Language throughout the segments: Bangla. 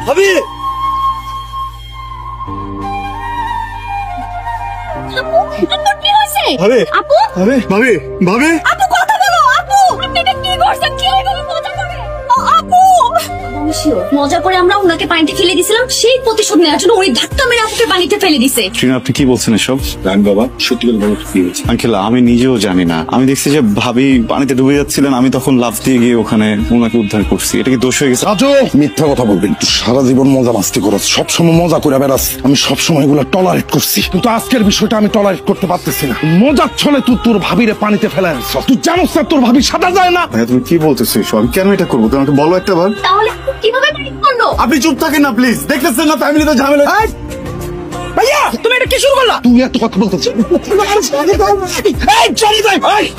ভাবি কি হয়েছে? ভাবি আপু ভাবি ভাবি ভাবি আপু কথা বলো। আপু আপনি এটা কি করছেন? কি এইভাবে মজা করে? আপু মজা করে আমরা ওনাকে পানিতে ফেলে দিয়েছিলাম, সেই প্রতিশোধ নেওয়ার জন্য উনি ধাক্কা মেরে আপুকে পানিতে ফেলে দিছে। আপনি কি বলছেন এসব? রান বাবা, সত্যি করে বলো কি হয়েছে? আঙ্কেল আমি নিজেও জানি না। আমি দেখছি যে ভাবি পানিতে ডুবে যাচ্ছিলেন, আমি তখন লাফ দিয়ে গিয়ে ওখানে ওনাকে উদ্ধার করছি। এটা কি দোষ হয়ে গেছে? রাজু, মিথ্যা কথা বলবেন। তুই সারা জীবন মজা মাস্তি করছ, সবসময় মজা করে বেড়াস। আমি সবসময় এগুলো টলারেট করছি, কিন্তু আজকের বিষয়টা আমি টলারেট করতে পারতেছি না। মজার ছলে তুই তোর ভাবিরে পানিতে ফেলে আনছ। তুই জানোস না তোর ভাবি সাদা যায় না। ভাইয়া তুমি কি বলতেছো এসব? আমি কেন এটা করবো? তুমি আমাকে বলো একটা বার। তাহলে কিভাবে পানি করলো? আপনি চুপ থাকেন না প্লিজ, দেখতেছেন না ফ্যামিলিতে ঝামেলা। ভাইয়া তুমি এটা কি শুরু করলা? তুই এত কথা বলতেছিস?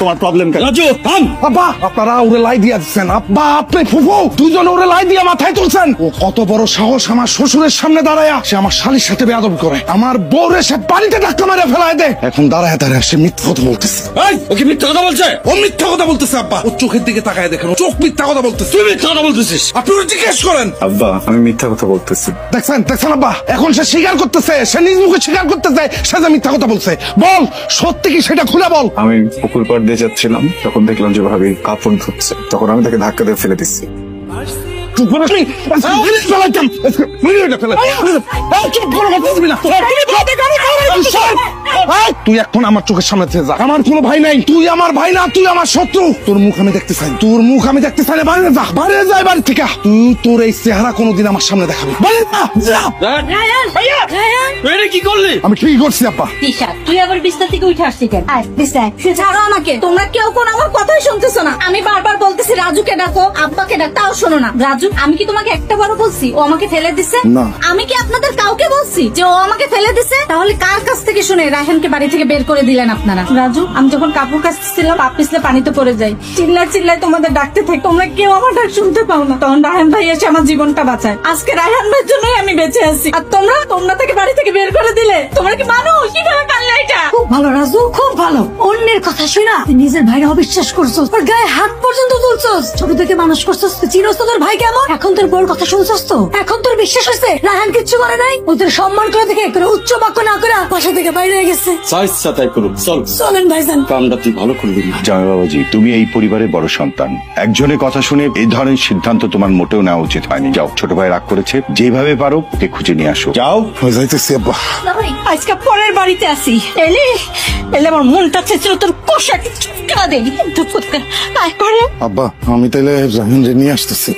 তোমার প্রবলেম কেন? রাজু থাম। আব্বা আপনারা ওরে লাই দিয়া দিচ্ছেন। আব্বা আপনি ফুফু দুজন ওরে লাই দিয়া মাথায় তুলছেন। ও কত বড় সাহস আমার শ্বশুরের সামনে দাঁড়ায়া সে আমার শালির সাথে বেয়াদবি করে, আমার বউরে সে পানিতে ধাক্কা মারে ফেলায় দে। এখন দাঁড়ায় দাঁড়ায় সে মিথ্যা কথা বলতেছে। এই ও কি মিথ্যা কথা বলছে? ও মিথ্যা কথা বলতেছে আব্বা। ও চোখের দিকে তাকায় দেখেন, ও চোখ মিথ্যা কথা বলতেছে। তুই মিথ্যা কথা বলতেছিস? আপনি ওরে জিজ্ঞেস করেন। আব্বা আমি মিথ্যা কথা বলতেছি। দেখছেন দেখছেন আব্বা, এখন সে স্বীকার করতেছে, সে নিজ মুখে স্বীকার করতেছে সে যে মিথ্যা কথা বলছে। বল সত্যি কি সেটা খুলে বল। আমি পুকুর পাড় দিয়ে যাচ্ছিলাম, তখন দেখলাম যে ভাবি কাপড় ধুচ্ছে, তখন আমি তাকে ধাক্কা দিয়ে ফেলে দিচ্ছি। তুই এখন আমার চোখের সামনে থেকে যা। আমার কোনো ভাই নাই, তুই আমার ভাই না, তুই আমার শত্রু। তোর মুখ আমি দেখতে চাই, তোর মুখ আমি দেখতে চাই। বাইরে যা, বাইরে যাই বাড়ি থেকে। তুই তোর এই চেহারা কোনোদিন আমার সামনে দেখাবি। বাইরে যা। রায়ান রায়ান তুই এটা কি করলি? আমি ঠিক করছি আপা। তিশা তুই আবার বিছনা থেকে উঠে আসছিস কেন? আয় বিছনায় ছাড়ো আমাকে। তোমরা কেউ কোন আমার কথাই শুনতেছো না। আমি বারবার বলতেছি রাজুকে ডাকো, আব্বাকে ডাক, তাও শোনো না। রাজু আমি কি তোমাকে একটা বারও বলছি ও আমাকে ফেলে দিছে? না। আমি কি আপনাদের কাউকে বলছি যে ও আমাকে ফেলে দিছে? তাহলে কার কাছ থেকে শুনে রায়হানকে বাড়ি থেকে বের করে দিলেন আপনারা? রাজু আমি যখন কাপড় কাচতেছিলাম পা পিছলে পানিতে পড়ে যাই, চিল্লায় চিল্লায় তোমাদের ডাকতে থাকি, তোমরা কেউ আমার ডাক শুনতে পাও না। তখন রায়হান ভাই এসে আমার জীবনটা বাঁচায়। আজকে রায়হান ভাইয়ের জন্যই আমি বেঁচে আছি। আর তোমরা থেকে বাড়ি থেকে বের করে দিলে। তোমরা কি মানুষ? কিভাবে পারলে এটা? খুব ভালো রাজু, খুব ভালো। অন্যের কথা শুনা তুই নিজের ভাইরা অবিশ্বাস করছস, ওর গায়ে হাত পর্যন্ত তুলছস। ছোট থেকে মানুষ করছস, তুই চিনস তো তোর ভাই কেমন। এখন তোর বউর কথা শুনছস তো, এখন তোর বিশ্বাস হচ্ছে রায়হান কিচ্ছু করে নাই। ওদের সম্মান করে থেকে করে উচ্চ বাক্য না করে বাসা থেকে বাইরে হয়ে গেছে। সাইজটা তাই করুন, চল চলেন ভাইজান। কামটা তুই ভালো করবি না। জামাই বাবাজি, তুমি এই পরিবারের বড় সন্তান। একজনের কথা শুনে এই ধরনের সিদ্ধান্ত তোমার মোটেও নেওয়া উচিত হয়নি। যাও, ছোট ভাই রাগ করেছে, যেভাবে পারো ওকে খুঁজে নিয়ে আসো। যাও। হয়ে যাইতেছি আব্বা। আজকে পরের বাড়িতে আসি, এলে এলে আমার মনটা চেয়েছিল তোর কষা চুপকা দেই। আব্বা আমি তাইলে রাহিন নিয়ে আসতেছি।